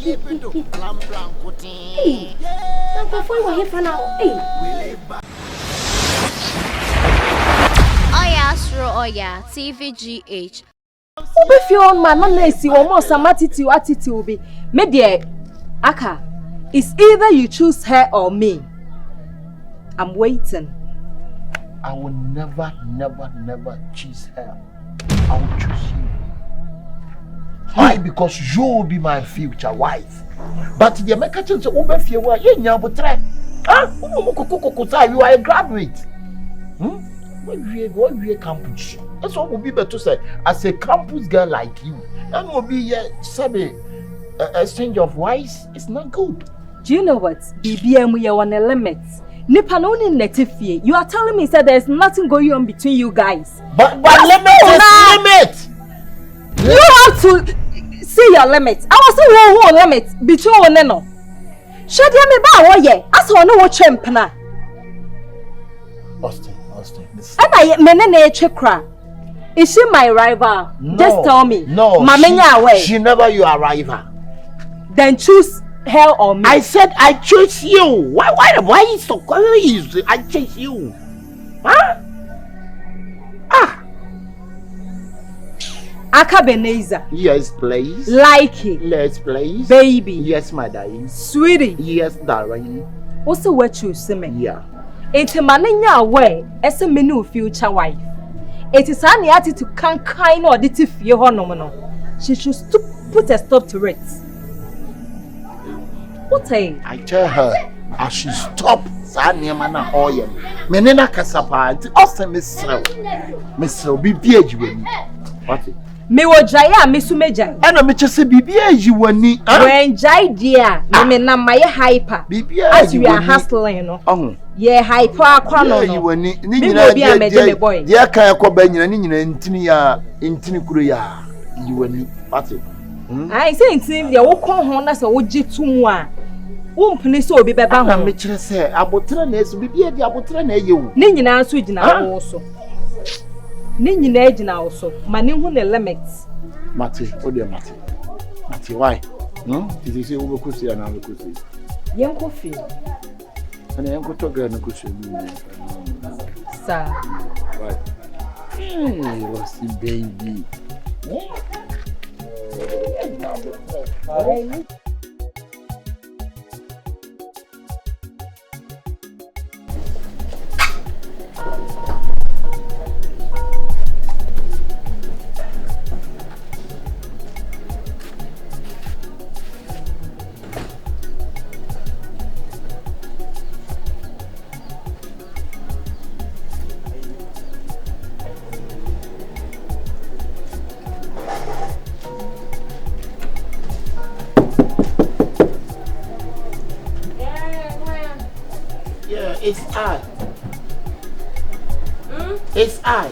Hey, now before you here for now. Hey. Oya, TVGH. If you on my man, see one more some attitude be. Me dear, Aka, it's either you choose her or me. I'm waiting. I will never choose her. I will choose you. Why? Because you will be my future wife. But the American say, "Ube fie wa ye nya botre." Ah, you are a graduate. What we campus? That's what would be better to say. As a campus girl like you, that will be a exchange of wives. It's not good. Do you know what? BBM, we are on a limit. Nipanoni netifie. You are telling me that there's nothing going on between you guys. But limit is limit. You have to see your limits. I was saying one limit between one and no. Should you me ba wo ye? As one no champ na. Austin. And I menene chekra. Is she my rival? No, just tell me. No. She never your rival. Then choose her or me. I said I choose you. Why is so crazy? I choose you. Huh? Acabenezer. Yes, please. Like it. Yes, please. Baby. Yes, my darling. Sweetie. Yes, darling. What's the word you say me? Yeah. It's a man in your way as a menu future wife. It is an attitude to kind or ditty fear honominal. She should put a stop to it. What I tell her I should stop Sanya Mana Oyen. Menena Casapa, Austin Miss BBA you. What it? Me wo jaya me sumeja. And I'm just a BBA you were ni. When jai dear, me na my hyper. BBA as you are hustling, you know. Yeah, hyper kwano. You were ni. Ni boy. Dear Kaya Kobanya, Intini Kuria. You were ni. What it? I say in team, the old corn as a wood Umpini so be beba ho. Me kire say abotre na eso bibia di abotre na eyewu. Ni nyina so gina wo so. Ni nyina gina wo so. Ma ni hu ne limits. Mate, ode mate. Mate why? Did you say we go see na we go see? Yen ko fi. Ana yen ko to ga na ko see ni. Sir. Why? Hey, what's the baby? Hey. It's I. It's I.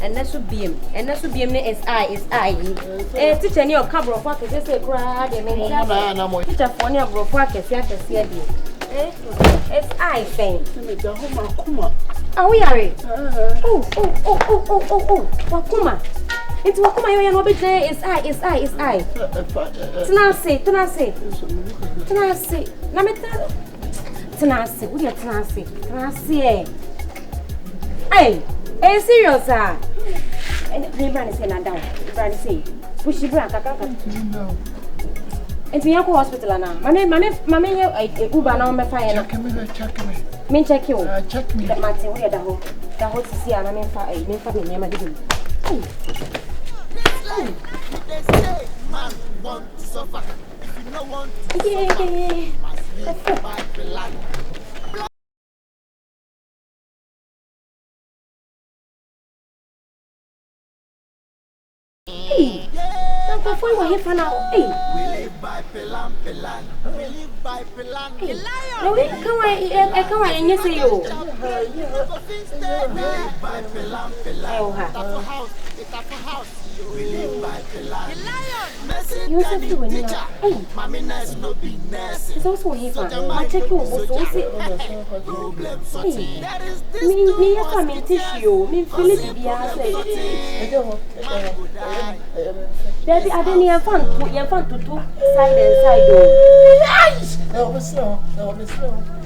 And that should be him. And that should be him. It's I. Teacher, your camera for us. Say, cry. Teacher, for your bro for us. It's I thing. Oh, we are. Oh. Wakuma. It's Wakuma. You know, but it's I. Tenase. What are Tenase? Hey, serious, and the brand is down. Brand say, push the brand, and the Uncle Hospital now. My name, Uber now, my fire. Check me. Check you. Check me. That Martin, we are the whole to see, and I'm in fire. They say, man, want to suffer. If you don't want to suffer, hey, now before you here for now, hey. We live by Pelan. No, come on, and you say you. It's a house. We live by Pelan. You said you were not. Hey, it's also here for now. I check you. Hey, me coming tissue. Me feel it be Baby, I don't even fun to two side and side. Yes!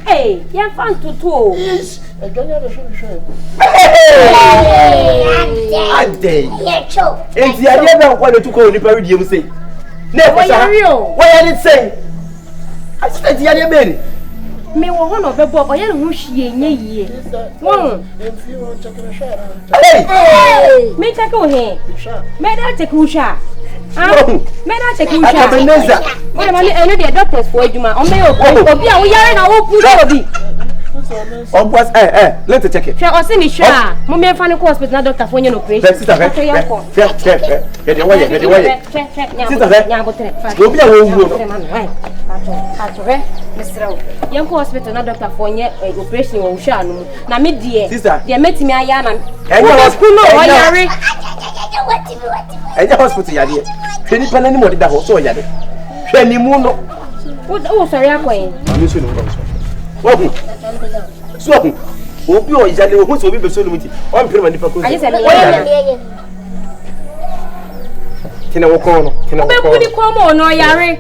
Hey, you're fun to two. Yes! I don't have a show. A day. And the idea of what to call the parody you say. Never, why are you saying? I said the other man. Me one of the book, I don't know she ye. One. Hey! Make a go here. May I take Usha? May I take Usha? Acabenezer. What am I the doctors for you? On me, or be a yarn, I will put it. Oh, was let's check it. Shall I send it? Sure. Mommy, find a hospital doctor for your operation. Get the way, get the way. Go be a Mr. Young hospital, not doctor for your operation or Shan. Now, me dear, sister, they met me a yarn and the hospital, Yadi. Penny Penny more than also Yadi. Penny Muno. What oh, sorry, I'm going. I'm missing. So, hope you are exactly what will be so limited. I'm pretty much. I said, can I walk on? Can I walk on? Come on, no, Yari.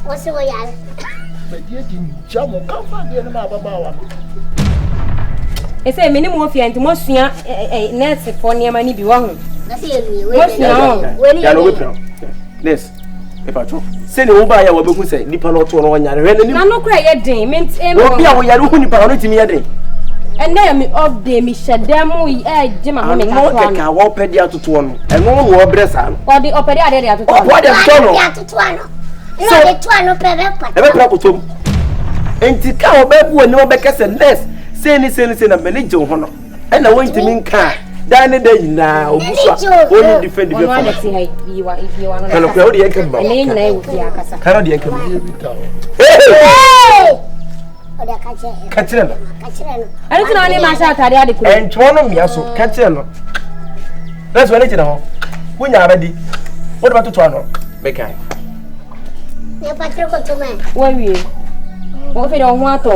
What's the way I it's a minimum of and most nurse for near money be wrong. Yes. If I talk, send you over your book, say, Nippon or 2 1 year, and no cry a day, meant we are looking to me a day. And then of the Misha Demo, Jim, I'm not a walk pedia to 2 and no more breast or the operator to what a son. And to cow back when no back as a nest, saying it's in a minute, honor. And I went to mean car. Dine day now, only defend you if you want to come back. Catch it. I don't know myself. And Toronto, yes, catch it. That's what it is. When you are ready, what about Toronto? Make I. Where are you? What if you don't want to?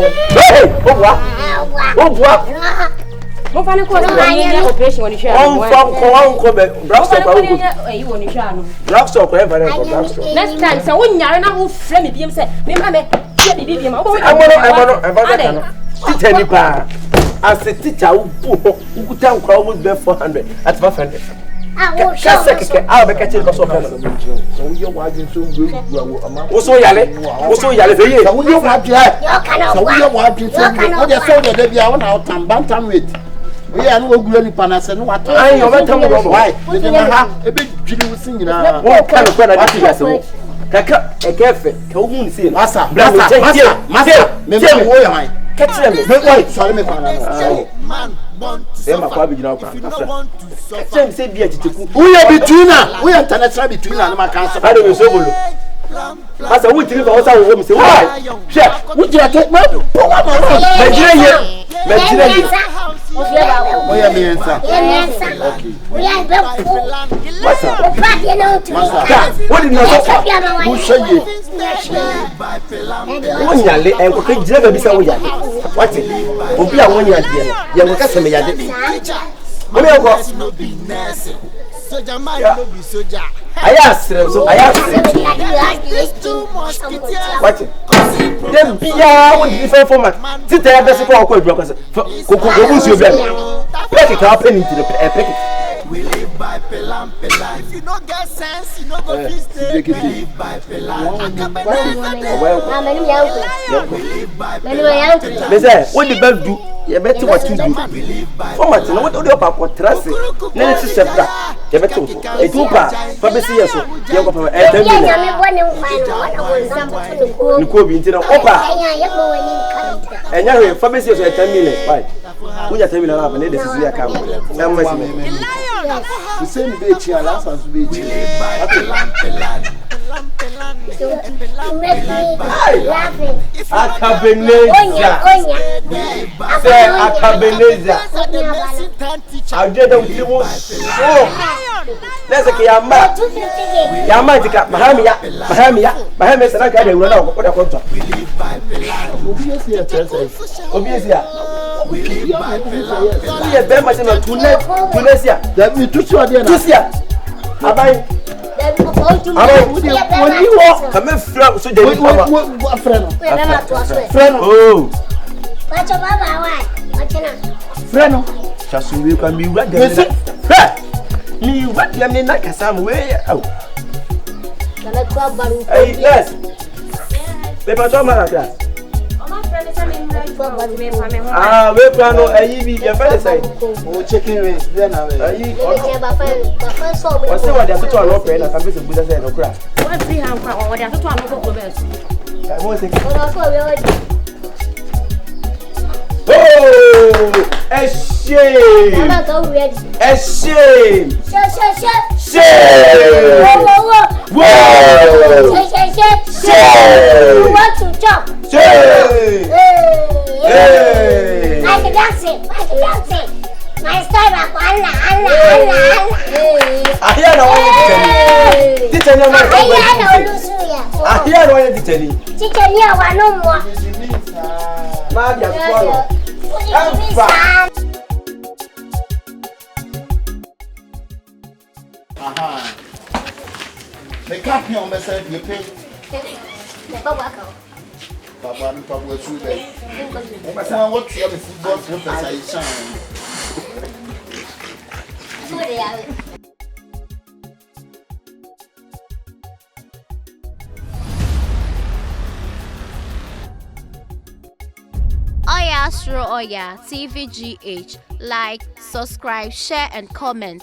What kind of operation when you share? Next time, so when you're not who friend me, say, me, as a teacher who could tell crowd there 400 at 500. I'll be catching us off. So you're watching so good. Also, Yale, also Yale, so you're watching so out and bantam with. We are no good panas and what I know. Why? They didn't have a big Judy singing. What kind of a Kaka, a cafe, Kowun see, Massa, catch them, sorry, man. Say my father, you know, say be we are between us. We are Tanatra between us. My cancer. I don't know. As I would think about our home, say, why? Chef, would you take my Nigeria? We are the answer. We are the what did you who say you? One year, and could never be so young. What is it? Will be a 1 year, dear. You can me at the I asked them, so I asked them. What? Then be a different format. Sit there, that's a call brokers. Who's your brother? Pack it up into the packet. We live by Pelam. If you don't get sense, you don't go visit. We live by Pelam. What the best do? You better what you do. Format, what do you papa trust? Then it's a separate. You better a 2 part. Publicity, yes, you go for a 10 minutes. You could be into the Opa. And now, Fabrice is 10 minutes. Why? We are 10 minutes and this is your account. The same bitch here, last one's bitch. Acabenezer. Say Acabenezer. I get them to Let's say Yama. Yama, Mahamia, and I got a run out. What a contract. Obviously, Tunisia. Let me touch you again. Tunisia. Abai. When you walk, come in from so they friend. Oh. What's your mama? Why? Friend. Just so you can be ready. Me, what you mean like some way out? Hey, yes. Paper Thomas class. Ah, we plan on a EV, your friend say. Oh, chicken wings, then I will. What's the one that's to an opera and some business with a crack? What's the hand for what they have to talk about? I was thinking. Oh, a shame! A shame! Shame! Whoa! Shame! You want to jump? Shame! Hey! I can dance it. My style, Allah. I hear no one teacher. I hear no one teacher. Teacher, you are no more. Nadia, swallow. Aha. The captain on the side, you pay. Papa, I'm talking with you there. What you have football for AY3KA TVGH. Like, subscribe, share, and comment.